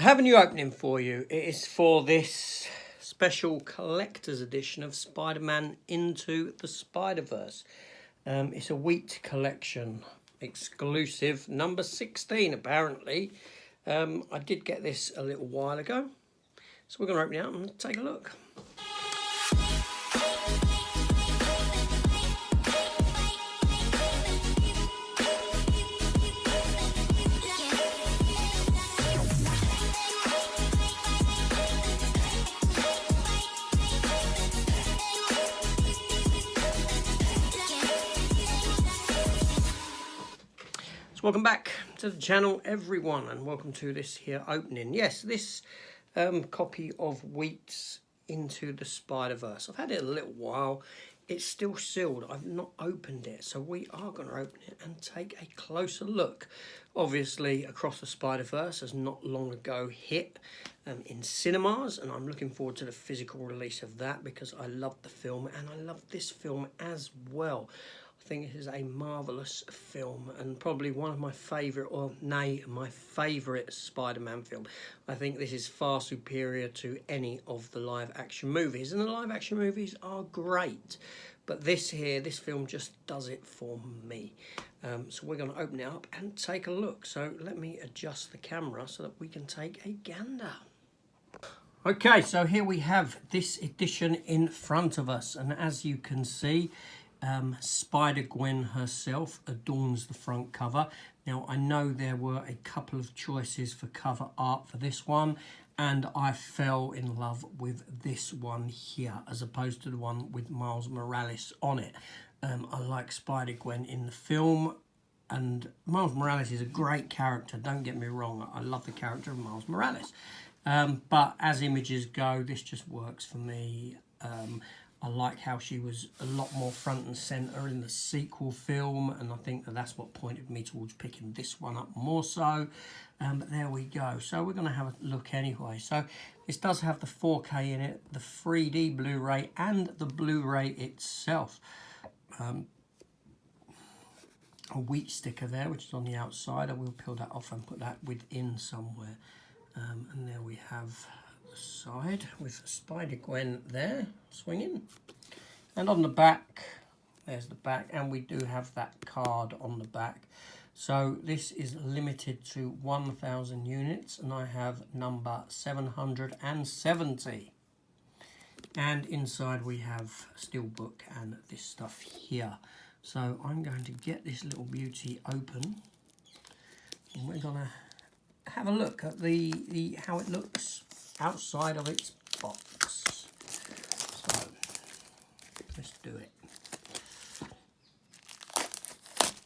have a new opening for you. It is for this special collector's edition of Spider-Man Into the Spider-Verse. It's a Weet collection, exclusive, number 16 apparently. I did get this a little while ago, so we're going to open it up and take a look. So welcome back to the channel, everyone, and welcome to this here opening. Yes, this copy of Weet's Into the Spider-Verse. I've had it a little while. It's still sealed. I've not opened it, so we are going to open it and take a closer look. Obviously, Across the Spider-Verse has not long ago hit in cinemas, and I'm looking forward to the physical release of that because I love the film and I love this film as well. I think it is a marvellous film and probably one of my favourite, or nay, my favourite Spider-Man film. I think this is far superior to any of the live-action movies, and the live-action movies are great, but this film just does it for me. So we're going to open it up and take a look. So let me adjust the camera so that we can take a gander. Okay, so here we have this edition in front of us, and as you can see, Spider-Gwen herself adorns the front cover. Now, I know there were a couple of choices for cover art for this one, and I fell in love with this one here as opposed to the one with Miles Morales on it. I like Spider-Gwen in the film, and Miles Morales is a great character, don't get me wrong. I love the character of Miles Morales. But as images go, this just works for me. I like how she was a lot more front and centre in the sequel film, and I think that's what pointed me towards picking this one up more so. But there we go. So we're going to have a look anyway. So this does have the 4K in it, the 3D Blu-ray, and the Blu-ray itself. A Weet sticker there, which is on the outside. I will peel that off and put that within somewhere. And there we have side with Spider-Gwen there swinging, and on the back there's the back, and we do have that card on the back. So this is limited to 1,000 units, and I have number 770, and inside we have Steelbook and this stuff here. So I'm going to get this little beauty open, and we're gonna have a look at the how it looks outside of its box. So let's do it.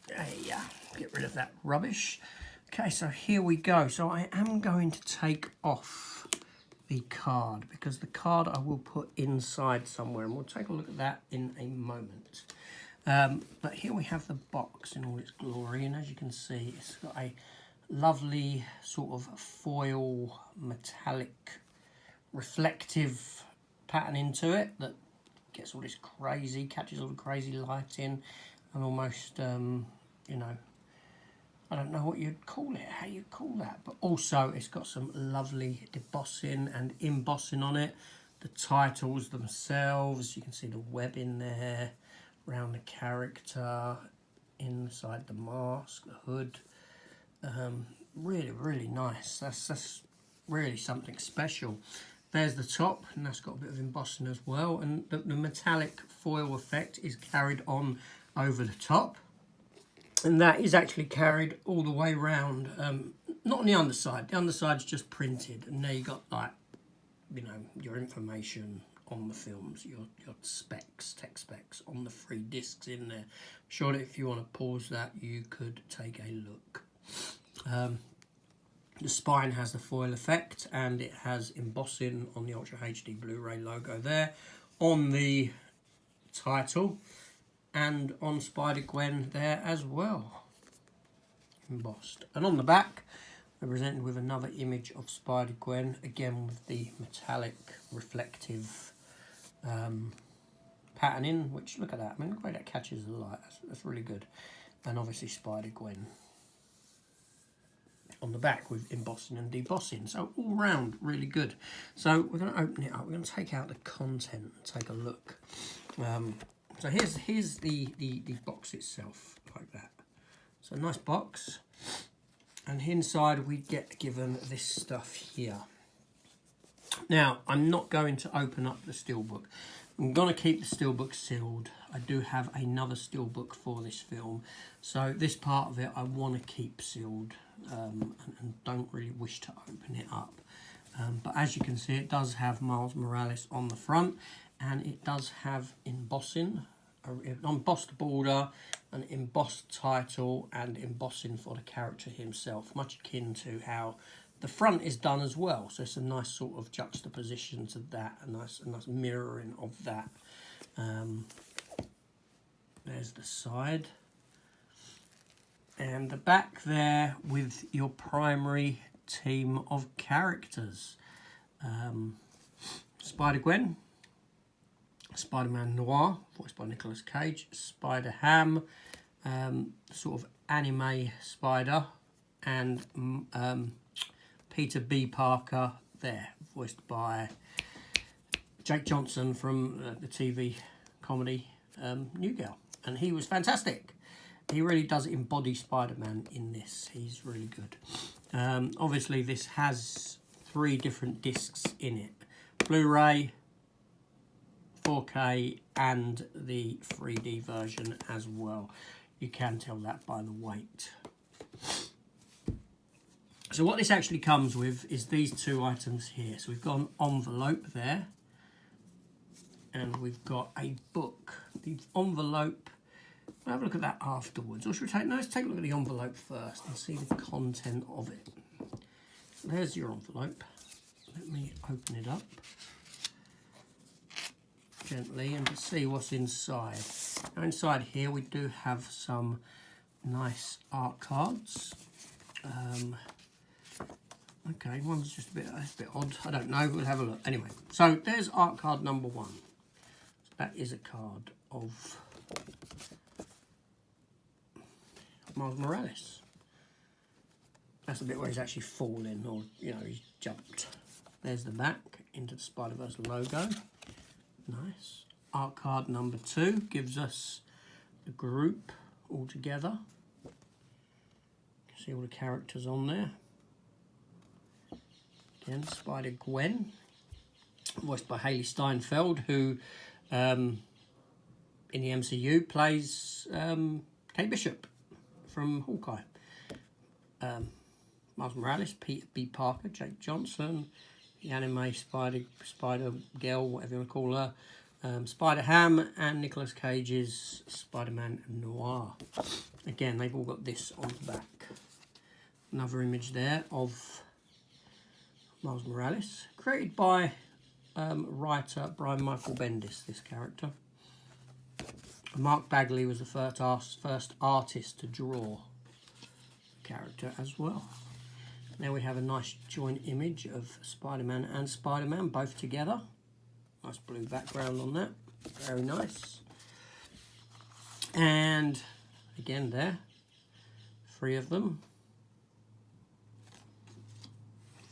There you get rid of that rubbish. Okay, so here we go. So I am going to take off the card because the card I will put inside somewhere, and we'll take a look at that in a moment. But here we have the box in all its glory, and as you can see, it's got a lovely sort of foil metallic reflective pattern into it that gets all this crazy, catches all the crazy light in, and almost you know, I don't know what you'd call it, how you'd call that, but also it's got some lovely debossing and embossing on it. The titles themselves, you can see the webbing there around the character, inside the mask, the hood. Really nice. That's really something special. There's the top, and that's got a bit of embossing as well, and the metallic foil effect is carried on over the top, and that is actually carried all the way round. Not on the underside. The underside's just printed, and there you got, like, you know, your information on the films, your specs, tech specs on the 3 discs in there. Sure that if you want to pause that, you could take a look. The spine has the foil effect, and it has embossing on the Ultra HD Blu-ray logo there, on the title, and on Spider-Gwen there as well, embossed. And on the back, we're presented with another image of Spider-Gwen, again with the metallic reflective patterning, which, look at that, I mean, the way that catches the light, that's really good. And obviously Spider-Gwen on the back with embossing and debossing. So all round really good. So we're going to open it up. We're going to take out the content and take a look. So here's the box itself, like that. So nice box. And inside we get given this stuff here. Now, I'm not going to open up the Steelbook. I'm going to keep the Steelbook sealed. I do have another Steelbook for this film. So this part of it I want to keep sealed and don't really wish to open it up. But as you can see, it does have Miles Morales on the front, and it does have embossing, an embossed border, an embossed title, and embossing for the character himself, much akin to how the front is done as well. So it's a nice sort of juxtaposition to that, a nice mirroring of that. There's the side. And the back there with your primary team of characters. Spider-Gwen, Spider-Man Noir, voiced by Nicolas Cage, Spider-Ham, sort of anime spider, and Peter B. Parker there, voiced by Jake Johnson from the TV comedy New Girl. And he was fantastic. He really does embody Spider-Man in this. He's really good. Obviously, this has 3 different discs in it. Blu-ray, 4K, and the 3D version as well. You can tell that by the weight. So what this actually comes with is these 2 items here. So we've got an envelope there, and we've got a book. The envelope, we'll have a look at that afterwards. Or should we let's take a look at the envelope first and see the content of it. So there's your envelope. Let me open it up gently and see what's inside. Now inside here we do have some nice art cards. Okay, one's just a bit odd. I don't know. We'll have a look. Anyway, so there's art card number 1. So that is a card of Miles Morales. That's the bit where he's actually fallen, or he's jumped. There's the back into the Spider-Verse logo. Nice. Art card number 2 gives us the group all together. See all the characters on there. Again, Spider-Gwen, voiced by Haley Steinfeld, who in the MCU plays Kate Bishop from Hawkeye. Miles Morales, Peter B. Parker, Jake Johnson, the anime Spider-Girl, whatever you want to call her, Spider-Ham, and Nicolas Cage's Spider-Man Noir. Again, they've all got this on the back. Another image there of Miles Morales, created by writer Brian Michael Bendis, this character. Mark Bagley was the first artist to draw the character as well. Now we have a nice joint image of Spider-Man and Spider-Man, both together. Nice blue background on that, very nice. And again there, 3 of them.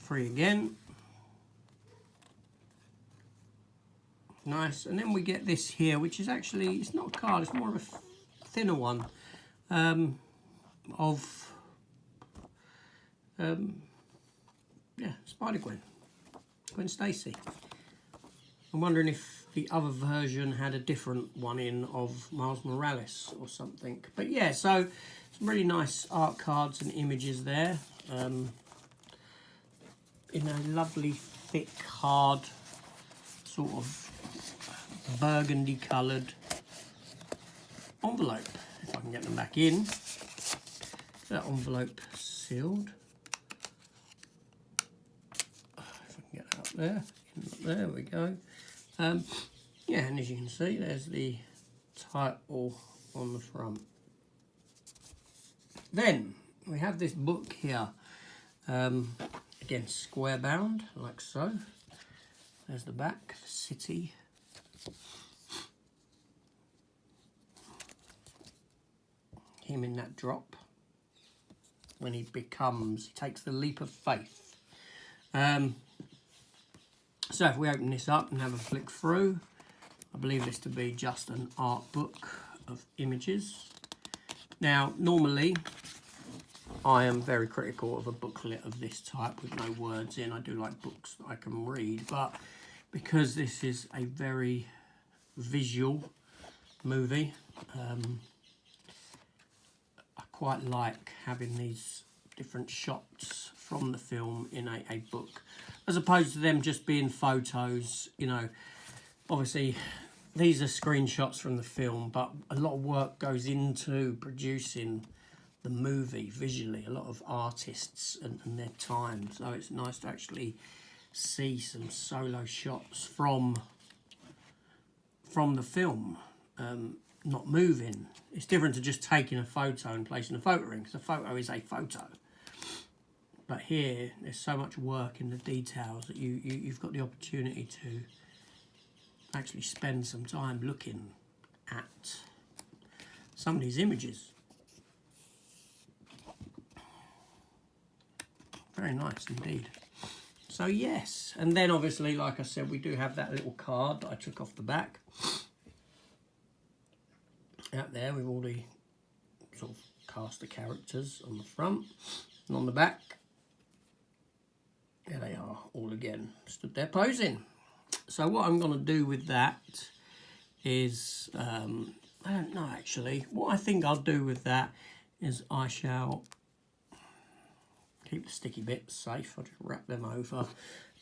3 again. Nice. And then we get this here, which is actually, it's not a card, it's more of a thinner one of Spider-Gwen, Gwen Stacy. I'm wondering if the other version had a different one in of Miles Morales or something. But yeah, so some really nice art cards and images there. In a lovely thick, hard, sort of burgundy coloured envelope. If I can get them back in. That envelope sealed. If I can get that up there. There we go. Yeah, and as you can see, there's the title on the front. Then we have this book here. Again, square bound, like so. There's the back, the city. Him in that drop. when he takes the leap of faith. So if we open this up and have a flick through, I believe this to be just an art book of images. Now, normally, I am very critical of a booklet of this type with no words in. I do like books that I can read, but because this is a very visual movie, I quite like having these different shots from the film in a book, as opposed to them just being photos. You know, obviously these are screenshots from the film, but a lot of work goes into producing the movie visually, a lot of artists and their time, so it's nice to actually see some solo shots from the film, not moving. It's different to just taking a photo and placing a photo in, because a photo is a photo. But here, there's so much work in the details that you've got the opportunity to actually spend some time looking at some of these images. Very nice indeed. So yes, and then obviously, like I said, we do have that little card that I took off the back. Out there with all the sort of cast the characters on the front, and on the back, there they are, all again, stood there posing. So what I'm going to do with that is, I don't know actually, what I think I'll do with that is I shall keep the sticky bits safe. I'll just wrap them over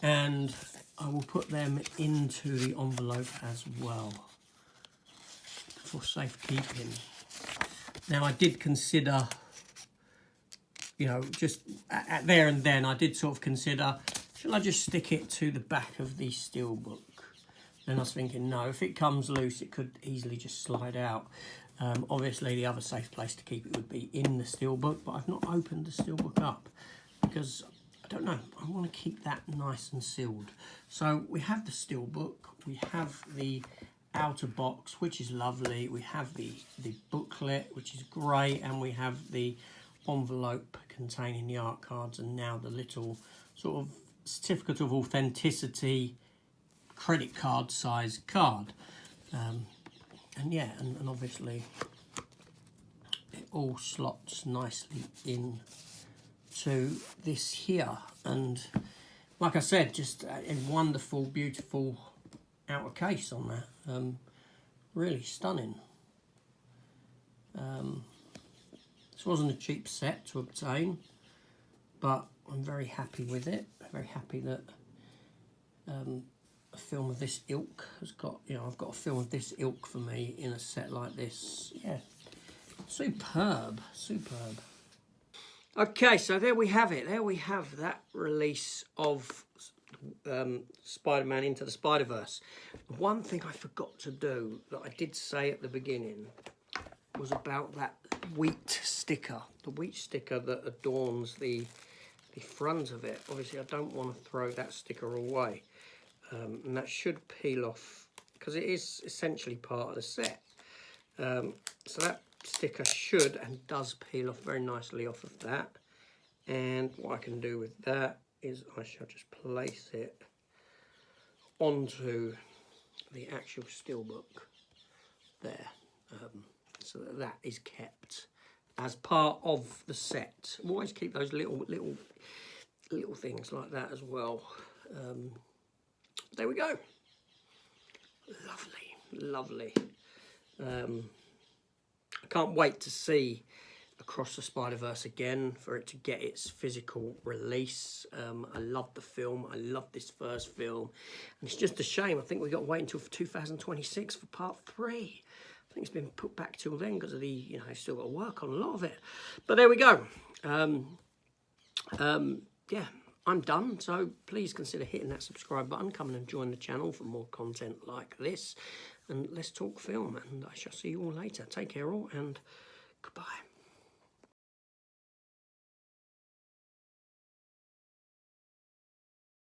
and I will put them into the envelope as well for safekeeping. Now I did consider, you know, just at there and then I did sort of consider, shall I just stick it to the back of the Steelbook? Then I was thinking, no, if it comes loose it could easily just slide out. Obviously the other safe place to keep it would be in the Steelbook, but I've not opened the Steelbook up because I don't know, I want to keep that nice and sealed. So we have the Steelbook, we have the outer box, which is lovely, we have the booklet, which is great, and we have the envelope containing the art cards, and now the little sort of certificate of authenticity credit card size card. And yeah, and obviously it all slots nicely in to this here, and like I said, just a wonderful, beautiful outer case on that. Really stunning. This wasn't a cheap set to obtain, but I'm very happy with it. Very happy that a film of this ilk has got, you know, I've got a film of this ilk for me in a set like this. Yeah, superb, superb. Okay, so there we have it. There we have that release of Spider-Man Into the Spider-Verse. One thing I forgot to do that I did say at the beginning was about that weet sticker. The weet sticker that adorns the front of it. Obviously I don't want to throw that sticker away, and that should peel off because it is essentially part of the set. So that sticker should and does peel off very nicely off of that, and what I can do with that is I shall just place it onto the actual Steelbook there, so that is kept as part of the set. Always keep those little things like that as well. There we go. Lovely, lovely. I can't wait to see Across the Spider-Verse again, for it to get its physical release. I love the film. I love this first film. And it's just a shame. I think we've got to wait until 2026 for part 3. I think it's been put back till then because of the, you know, still got to work on a lot of it. But there we go. Yeah, I'm done. So please consider hitting that subscribe button. Come and join the channel for more content like this. And let's talk film. And I shall see you all later. Take care all, and goodbye.